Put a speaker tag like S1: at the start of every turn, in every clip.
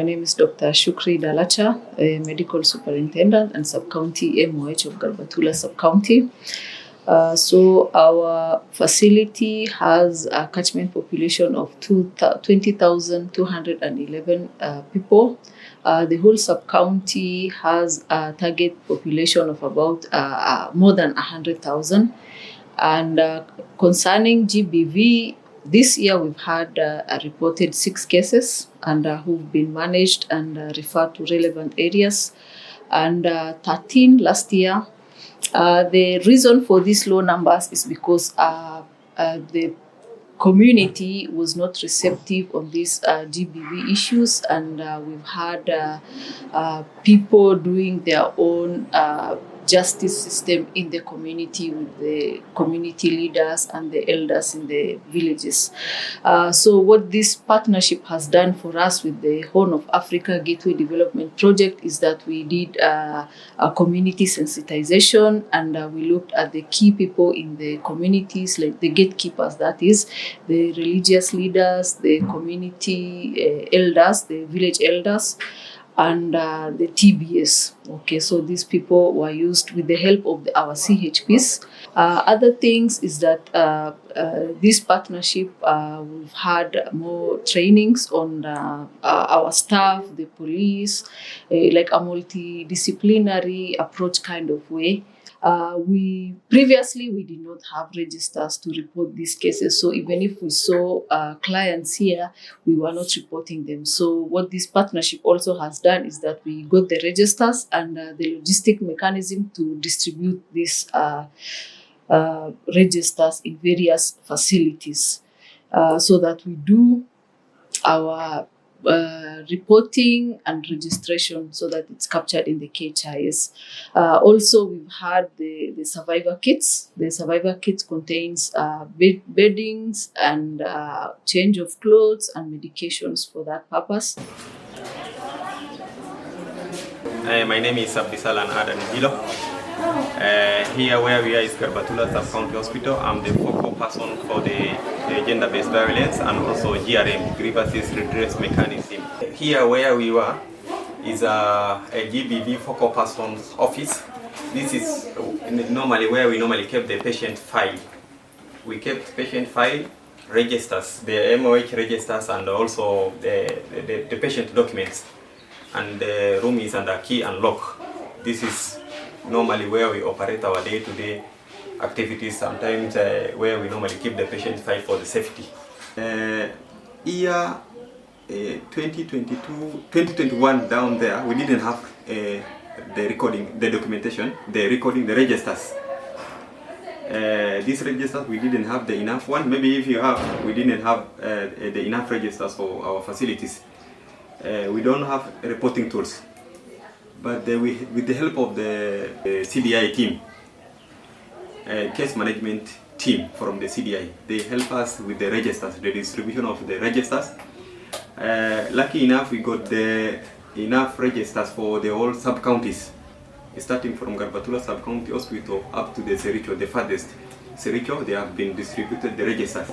S1: name is Dr. Shukri Dalacha, a medical superintendent and sub-county MOH of Garbatulla sub-county. So our facility has a catchment population of 20,211 people. The whole sub-county has a target population of about more than 100,000. And concerning GBV, this year we've had reported 6 cases and who've been managed and referred to relevant areas, and 13 last year. The reason for these low numbers is because the community was not receptive on these GBV issues, and we've had people doing their own justice system in the community with the community leaders and the elders in the villages. So what this partnership has done for us with the Horn of Africa Gateway Development Project is that we did a community sensitization, and we looked at the key people in the communities, like the gatekeepers, that is, the religious leaders, the community elders, the village elders, and the TBS. Okay, so these people were used with the help of our CHPs. Other things is that this partnership, we've had more trainings on our staff, the police, like a multidisciplinary approach kind of way. We did not have registers to report these cases. So even if we saw clients here, we were not reporting them. So what this partnership also has done is that we got the registers and the logistic mechanism to distribute these registers in various facilities, so that we do our reporting and registration so that it's captured in the KHIS. Also, we've had the survivor kits. The survivor kits contains beddings and change of clothes and medications for that purpose.
S2: My name is Abdisalan Adanijilo. Here where we are is Garbatulla Sub-County Hospital. I'm the focal person for the gender-based violence and also GRM, grievances redress mechanism. Here where we were is a GBV focal person's office. This is normally where we normally kept the patient file. We kept patient file, registers, the MOH registers, and also the patient documents. And the room is under key and lock. This is normally where we operate our day-to-day activities, sometimes where we normally keep the patient file for the safety. Year 2021 down there, we didn't have the recording, the documentation, the registers. These registers, we didn't have the enough one. Maybe if you have, we didn't have the enough registers for our facilities. We don't have reporting tools. But with the help of the CDI team, case management team from the CDI, they help us with the registers, the distribution of the registers. Lucky enough, we got enough registers for the whole sub-counties, starting from Garbatulla Sub-County Hospital up to the Sericho, the farthest Sericho. They have been distributed the registers.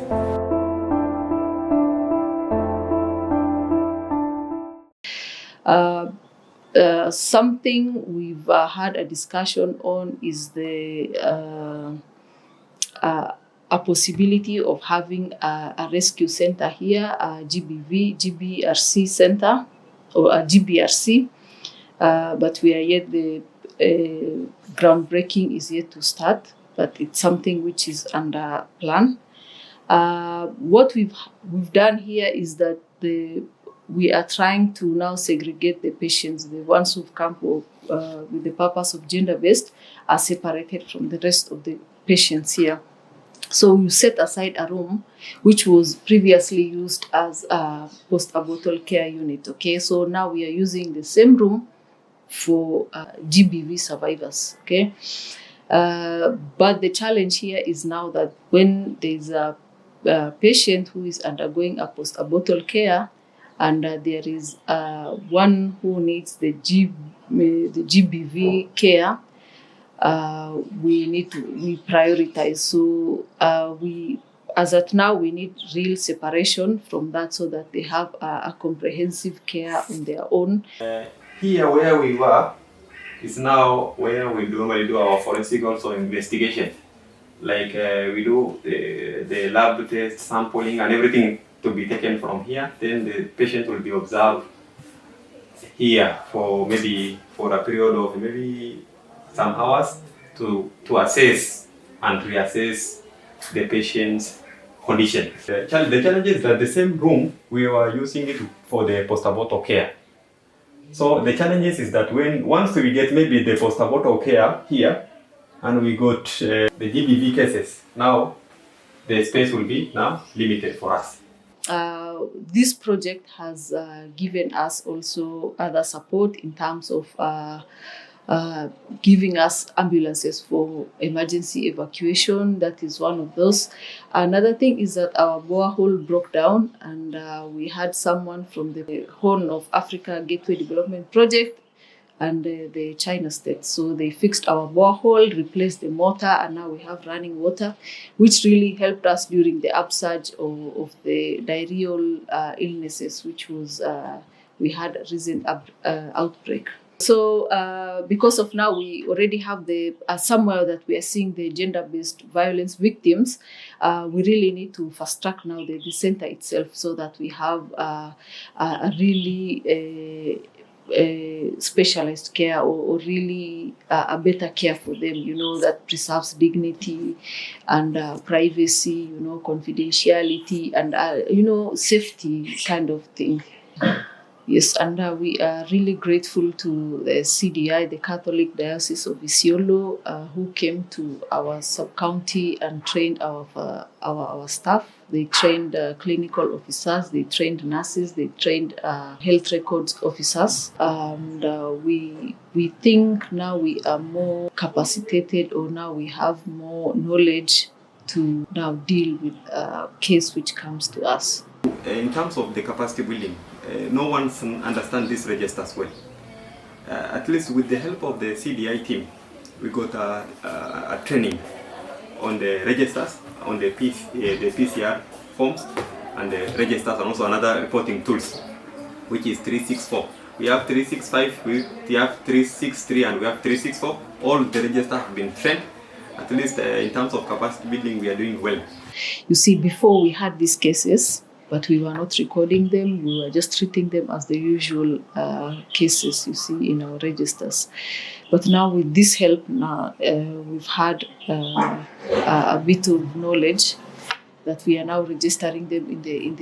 S1: Something we've had a discussion on is a possibility of having a rescue center here, a GBRC center, or a GBRC, but we are yet, the groundbreaking is yet to start, but it's something which is under plan. What we've done here is that we are trying to now segregate the patients. The ones who've come with the purpose of gender-based are separated from the rest of the patients here. So we set aside a room which was previously used as a post-abortal care unit. Okay, so now we are using the same room for GBV survivors. Okay, but the challenge here is now that when there's a patient who is undergoing a post-abortal care, and there is one who needs the GBV care, we prioritize. So we as at now, we need real separation from that so that they have a comprehensive care on their own.
S2: Here where we were is now where we normally do our forensic also investigation. Like we do the lab test, sampling and everything to be taken from here. Then the patient will be observed here for a period of maybe some hours to assess and reassess the patient's condition. The challenge is that the same room we were using it for the post-abortal care. So the challenge is that once we get maybe the post-abortal care here, and we got the GBV cases, now the space will be now limited for us.
S1: This project has given us also other support in terms of giving us ambulances for emergency evacuation. That is one of those. Another thing is that our borehole broke down, and we had someone from the Horn of Africa Gateway Development Project and the China state. So they fixed our borehole, replaced the motor, and now we have running water, which really helped us during the upsurge of the diarrheal illnesses, which was we had a recent outbreak. So because of now we already have the somewhere that we are seeing the gender-based violence victims, we really need to fast track now the center itself so that we have a really specialized care or really a better care for them, that preserves dignity and privacy, confidentiality and, safety kind of thing. Yes, and we are really grateful to the CDI, the Catholic Diocese of Isiolo, who came to our sub-county and trained our staff. They trained clinical officers, they trained nurses, they trained health records officers. And we think now we are more capacitated, or now we have more knowledge to now deal with a case which comes to us.
S2: In terms of the capacity building, no one understands this register as well. At least with the help of the CDI team, we got a training on the registers, on the PCR forms, and the registers, and also another reporting tools, which is 364. We have 365, we have 363, and we have 364. All the registers have been trained. At least in terms of capacity building, we are doing well.
S1: You see, before we had these cases, but we were not recording them. We were just treating them as the usual cases you see in our registers. But now with this help, now we've had a bit of knowledge that we are now registering them in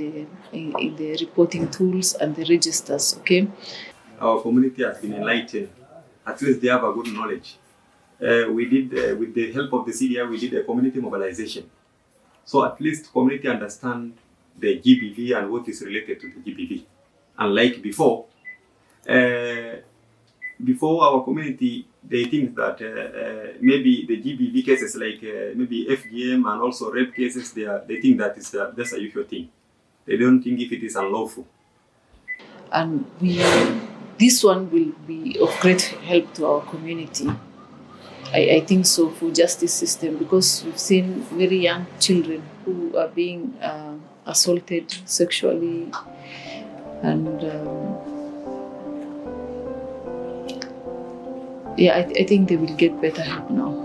S1: the reporting tools and the registers. Okay.
S2: Our community has been enlightened. At least they have a good knowledge. We did with the help of the CDI, we did a community mobilization. So at least community understand the GBV and what is related to the GBV. Unlike before our community, they think that maybe the GBV cases like maybe FGM and also rape cases, they think that that's a usual thing. They don't think if it is unlawful.
S1: And this one will be of great help to our community. I think so, for justice system, because we've seen very young children who are being assaulted sexually, and I think they will get better help now.